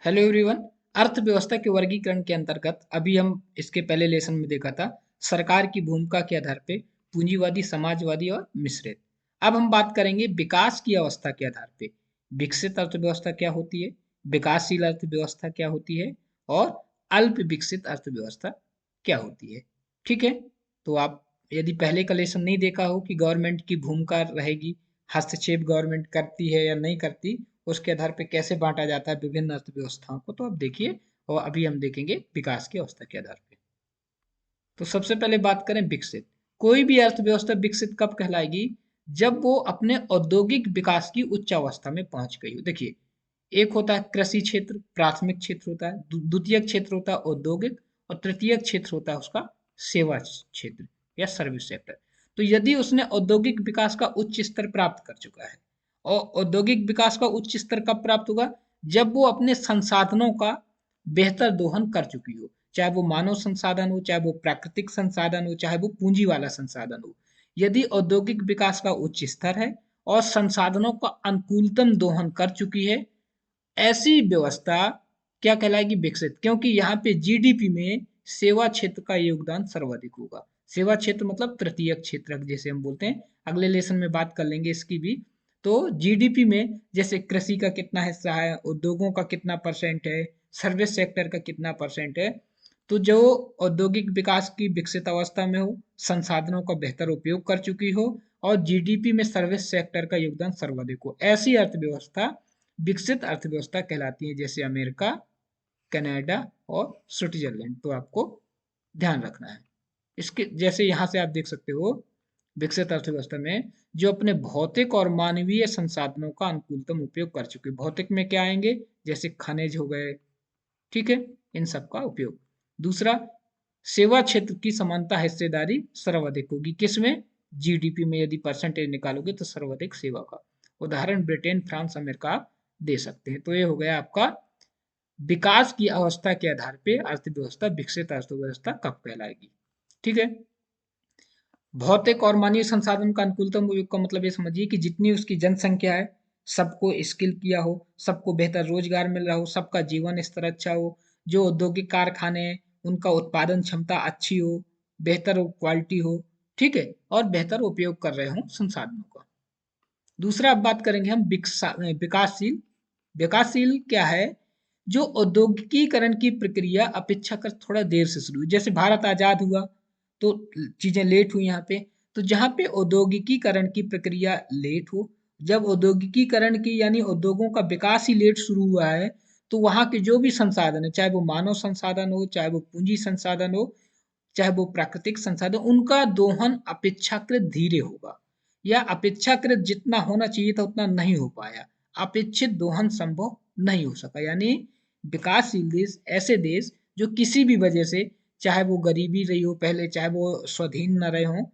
Hello everyone. अर्थव्यवस्था के वर्गीकरण के अंतर्गत अभी हम इसके पहले लेसन में देखा था सरकार की भूमिका के आधार पे पूंजीवादी, समाजवादी और मिश्रित। अब हम बात करेंगे विकास की अवस्था के आधार पे विकसित अर्थव्यवस्था क्या होती है, विकासशील अर्थव्यवस्था क्या होती है और अल्प विकसित अर्थव्यवस्था क्या होती है। ठीक है, तो आप यदि पहले का लेसन नहीं देखा हो कि गवर्नमेंट की भूमिका रहेगी, हस्तक्षेप गवर्नमेंट करती है या नहीं करती, उसके आधार पे कैसे बांटा जाता है विभिन्न अर्थव्यवस्थाओं को, तो आप देखिए। और अभी हम देखेंगे विकास की अवस्था के आधार पे। तो सबसे पहले बात करें विकसित। कोई भी अर्थव्यवस्था विकसित कब कहलाएगी? जब वो अपने औद्योगिक विकास की उच्च अवस्था में पहुंच गई हो। देखिए, एक होता है कृषि क्षेत्र, प्राथमिक क्षेत्र होता है, द्वितीय क्षेत्र होता है औद्योगिक, और तृतीय क्षेत्र होता है उसका सेवा क्षेत्र या सर्विस सेक्टर। तो यदि उसने औद्योगिक विकास का उच्च स्तर प्राप्त कर चुका है, और औद्योगिक विकास का उच्च स्तर कब प्राप्त होगा? जब वो अपने संसाधनों का बेहतर दोहन कर चुकी हो, चाहे वो मानव संसाधन हो, चाहे वो प्राकृतिक संसाधन हो, चाहे वो पूंजी वाला संसाधन हो। यदि औद्योगिक विकास का उच्च स्तर है और संसाधनों का अनुकूलतम दोहन कर चुकी है, ऐसी व्यवस्था क्या कहलाएगी? विकसित। क्योंकि यहाँ पे जीडीपी में सेवा क्षेत्र का योगदान सर्वाधिक होगा। सेवा क्षेत्र मतलब तृतीय क्षेत्र जैसे हम बोलते हैं, अगले लेसन में बात कर लेंगे इसकी भी। तो जीडीपी में जैसे कृषि का कितना हिस्सा है, उद्योगों का कितना परसेंट है, सर्विस सेक्टर का कितना परसेंट है। तो जो औद्योगिक विकास की विकसित अवस्था में हो, संसाधनों का बेहतर उपयोग कर चुकी हो और जीडीपी में सर्विस सेक्टर का योगदान सर्वाधिक हो, ऐसी अर्थव्यवस्था विकसित अर्थव्यवस्था कहलाती है, जैसे अमेरिका, कनाडा और स्विट्जरलैंड। तो आपको ध्यान रखना है इसके। जैसे यहाँ से आप देख सकते हो, विकसित अर्थव्यवस्था में जो अपने भौतिक और मानवीय संसाधनों का अनुकूलतम उपयोग कर चुके। भौतिक में क्या आएंगे? जैसे खनिज हो गए, ठीक है, इन सब का उपयोग। दूसरा, सेवा क्षेत्र की समानता हिस्सेदारी सर्वाधिक होगी। किसमें? जीडीपी में यदि परसेंटेज निकालोगे तो सर्वाधिक सेवा का। उदाहरण ब्रिटेन, फ्रांस, अमेरिका आप दे सकते हैं। तो ये हो गया आपका विकास की अवस्था के आधार पे अर्थव्यवस्था विकसित अर्थव्यवस्था कब कहलाएगी। ठीक है। भौतिक और मानवीय संसाधन का अनुकूलतम उपयोग का मतलब ये समझिए कि जितनी उसकी जनसंख्या है, सबको स्किल किया हो, सबको बेहतर रोजगार मिल रहा हो, सबका जीवन स्तर अच्छा हो, जो औद्योगिक कारखाने हैं उनका उत्पादन क्षमता अच्छी हो, बेहतर क्वालिटी हो, ठीक है, और बेहतर उपयोग कर रहे हो संसाधनों का। दूसरा अब बात करेंगे हम विकासशील। विकासशील क्या है? जो औद्योगिकीकरण की प्रक्रिया अपेक्षाकृत थोड़ा देर से शुरू हुई। जैसे भारत आजाद हुआ तो चीजें लेट हुई यहाँ पे। तो जहाँ पे औद्योगिकीकरण की प्रक्रिया लेट हो, जब औद्योगिकीकरण की यानी उद्योगों का विकास ही लेट शुरू हुआ है, तो वहाँ के जो भी संसाधन है, चाहे वो मानव संसाधन हो, चाहे वो पूंजी संसाधन हो, चाहे वो प्राकृतिक संसाधन, उनका दोहन अपेक्षाकृत धीरे होगा, या अपेक्षाकृत जितना होना चाहिए था उतना नहीं हो पाया। अपेक्षित दोहन संभव नहीं हो सका। यानी विकासशील देश ऐसे देश जो किसी भी वजह से, चाहे वो गरीबी रही हो पहले, चाहे वो स्वाधीन न रहे हों,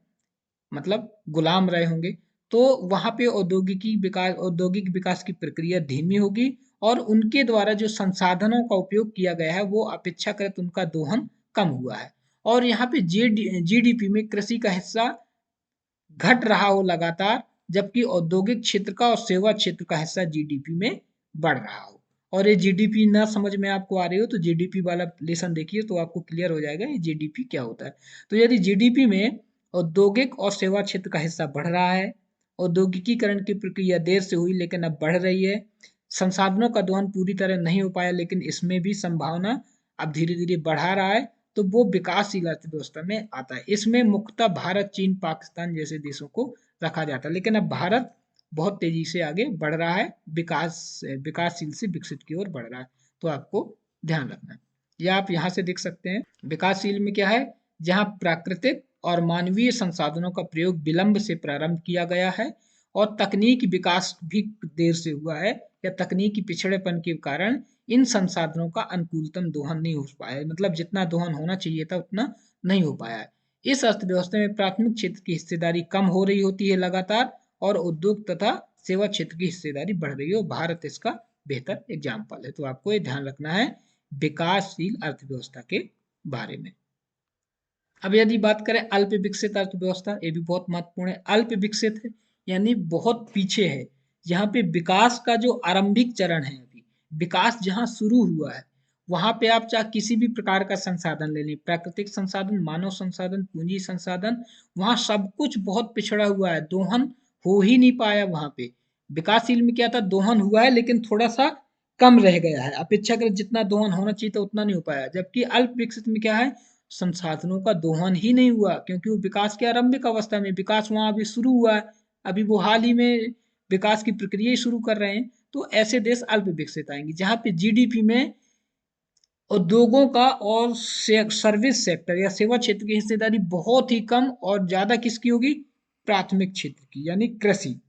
मतलब गुलाम रहे होंगे, तो वहां पे औद्योगिक विकास की प्रक्रिया धीमी होगी, और उनके द्वारा जो संसाधनों का उपयोग किया गया है वो अपेक्षाकृत उनका दोहन कम हुआ है। और यहाँ पे जीडीपी में कृषि का हिस्सा घट रहा हो लगातार, जबकि औद्योगिक क्षेत्र का और सेवा क्षेत्र का हिस्सा जीडीपी में बढ़ रहा हो। और ये जीडीपी ना समझ में आपको आ रही हो तो जीडीपी वाला लेसन देखिए, तो आपको क्लियर हो जाएगा ये जीडीपी क्या होता है। तो यदि जीडीपी में औद्योगिक और सेवा क्षेत्र का हिस्सा बढ़ रहा है, औद्योगिकीकरण की प्रक्रिया देर से हुई लेकिन अब बढ़ रही है, संसाधनों का दोहन पूरी तरह नहीं हो पाया लेकिन इसमें भी संभावना अब धीरे धीरे बढ़ा रहा है, तो वो विकासशील अर्थव्यवस्था में आता है। इसमें मुख्यतः भारत, चीन, पाकिस्तान जैसे देशों को रखा जाता है, लेकिन अब भारत बहुत तेजी से आगे बढ़ रहा है, विकासशील से विकसित की ओर बढ़ रहा है। तो आपको ध्यान रखना है। या आप यहाँ से देख सकते हैं विकासशील में क्या है? जहाँ प्राकृतिक और मानवीय संसाधनों का प्रयोग विलंब से प्रारंभ किया गया है, और तकनीकी विकास भी देर से हुआ है, या तकनीकी पिछड़ेपन के कारण इन संसाधनों का अनुकूलतम दोहन नहीं हो पाया है। मतलब जितना दोहन होना चाहिए था उतना नहीं हो पाया है। इस अर्थव्यवस्था में प्राथमिक क्षेत्र की हिस्सेदारी कम हो रही होती है लगातार, और उद्योग तथा सेवा क्षेत्र की हिस्सेदारी बढ़ रही है। भारत इसका बेहतर एग्जाम्पल है। तो आपको ये ध्यान रखना है विकासशील अर्थव्यवस्था के बारे में। अब यदि बात करें अल्प विकसित अर्थव्यवस्था, ये भी बहुत महत्वपूर्ण है। अल्प विकसित है यानी बहुत पीछे है, यहाँ पे विकास का जो आरंभिक चरण है, अभी विकास जहाँ शुरू हुआ है वहां पे आप चाहे किसी भी प्रकार का संसाधन ले लें, प्राकृतिक संसाधन, मानव संसाधन, पूंजी संसाधन, वहां सब कुछ बहुत पिछड़ा हुआ है, दोहन हो ही नहीं पाया वहां पे। विकासशील में क्या था, दोहन हुआ है लेकिन थोड़ा सा कम रह गया है, अपेक्षाकृत जितना दोहन होना चाहिए था उतना नहीं हो पाया। जबकि अल्प विकसित में क्या है, संसाधनों का दोहन ही नहीं हुआ, क्योंकि वो विकास के आरंभिक अवस्था में, विकास वहां अभी शुरू हुआ है, अभी वो हाल ही में विकास की प्रक्रिया ही शुरू कर रहे हैं। तो ऐसे देश अल्प विकसित आएंगे जहां पे जीडीपी में उद्योगों का और सर्विस सेक्टर या सेवा क्षेत्र की हिस्सेदारी बहुत ही कम और ज्यादा किसकी होगी, प्राथमिक क्षेत्र की, यानी कृषि,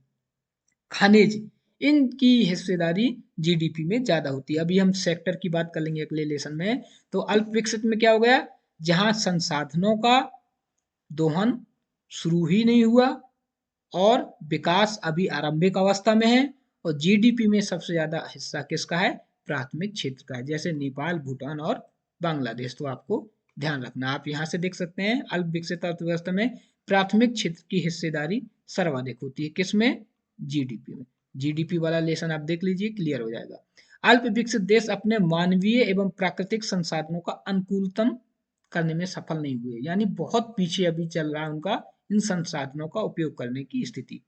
खनिज, इनकी हिस्सेदारी जीडीपी में ज्यादा होती है। अभी हम सेक्टर की बात कर लेंगे अगले लेसन में। तो अल्प विकसित में क्या हो गया, जहां संसाधनों का दोहन शुरू ही नहीं हुआ और विकास अभी आरंभिक अवस्था में है, और जीडीपी में सबसे ज्यादा हिस्सा किसका है, प्राथमिक क्षेत्र का है, जैसे नेपाल, भूटान और बांग्लादेश। तो आपको ध्यान रखना, आप यहां से देख सकते हैं अल्प विकसित अर्थव्यवस्था में प्राथमिक क्षेत्र की हिस्सेदारी सर्वाधिक होती है, किसमें, जीडीपी में। जीडीपी वाला लेसन आप देख लीजिए, क्लियर हो जाएगा। अल्प विकसित देश अपने मानवीय एवं प्राकृतिक संसाधनों का अनुकूलतम करने में सफल नहीं हुए, यानी बहुत पीछे अभी चल रहा है उनका इन संसाधनों का उपयोग करने की स्थिति।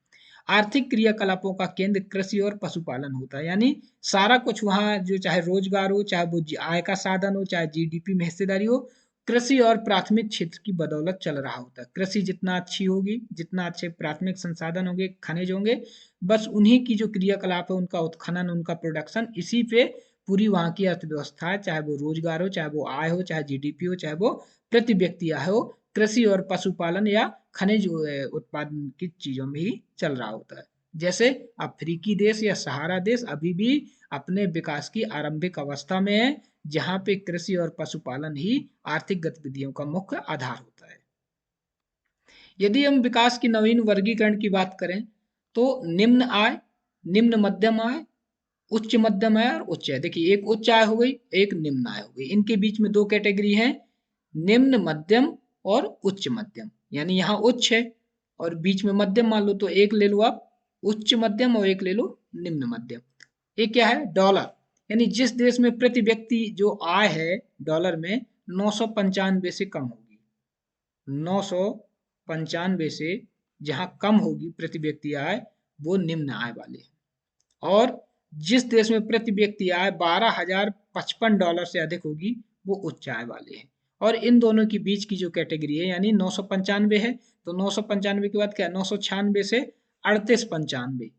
आर्थिक क्रियाकलापों का केंद्र कृषि और पशुपालन होता है, यानी सारा कुछ वहां जो चाहे रोजगार हो, चाहे वो आय का साधन हो, चाहे जीडीपी में हिस्सेदारी हो, कृषि और प्राथमिक क्षेत्र की बदौलत चल रहा होता है। कृषि जितना अच्छी होगी, जितना अच्छे प्राथमिक संसाधन होंगे, खनिज होंगे, बस उन्हीं की जो क्रियाकलाप है, उनका उत्खनन, उनका प्रोडक्शन, इसी पे पूरी वहां की अर्थव्यवस्था है, चाहे वो रोजगार हो, चाहे वो आय हो, चाहे जीडीपी हो, चाहे वो प्रति व्यक्ति आय हो, कृषि और पशुपालन या खनिज उत्पादन की चीजों में ही चल रहा होता है। जैसे अफ्रीकी देश या सहारा देश अभी भी अपने विकास की आरंभिक अवस्था में है, जहां पे कृषि और पशुपालन ही आर्थिक गतिविधियों का मुख्य आधार होता है। यदि हम विकास की नवीन वर्गीकरण की बात करें तो निम्न आय, निम्न मध्यम आय, उच्च मध्यम आय और उच्च आय। देखिए, एक उच्च आय हो गई, एक निम्न आय हो गई, इनके बीच में दो कैटेगरी है, निम्न मध्यम और उच्च मध्यम। यानी यहाँ उच्च है और बीच में मध्यम मान लो, तो एक ले लो आप उच्च मध्यम और एक ले लो निम्न मध्यम। एक क्या है, डॉलर, यानी जिस देश में प्रति व्यक्ति जो आय है डॉलर में 995 से कम होगी, 995 से जहां कम होगी प्रति व्यक्ति आय, वो निम्न आय वाले हैं। और जिस देश में प्रति व्यक्ति आय $12,055 से अधिक होगी, वो उच्च आय वाले हैं। और इन दोनों के बीच की जो कैटेगरी है, यानी 995 है, तो 995 के बाद क्या, 996 से 3895,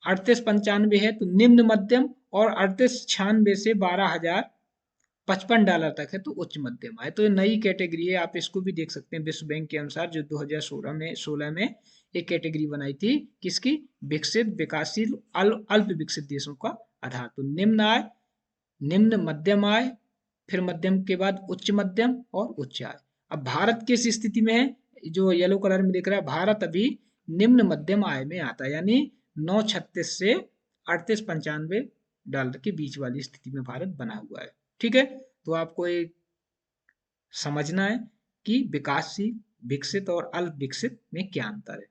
3895 है तो निम्न मध्यम, और 3896 से $12,055 तक है तो उच्च मध्यम आय। तो ये नई कैटेगरी है, आप इसको भी देख सकते हैं विश्व बैंक के अनुसार, जो 2016 में एक कैटेगरी बनाई थी, किसकी, विकसित, विकासशील, अल्प विकसित देशों का आधार। तो निम्न आय, निम्न मध्यम आय, फिर मध्यम के बाद उच्च मध्यम और उच्च आय। अब भारत किस स्थिति में है, जो येलो कलर में दिख रहा है, भारत अभी निम्न मध्यम आय में आता है, यानी 936 से 3895 डॉलर के बीच वाली स्थिति में भारत बना हुआ है। ठीक है, तो आपको एक समझना है कि विकासशील, विकसित और अल्प विकसित में क्या अंतर है।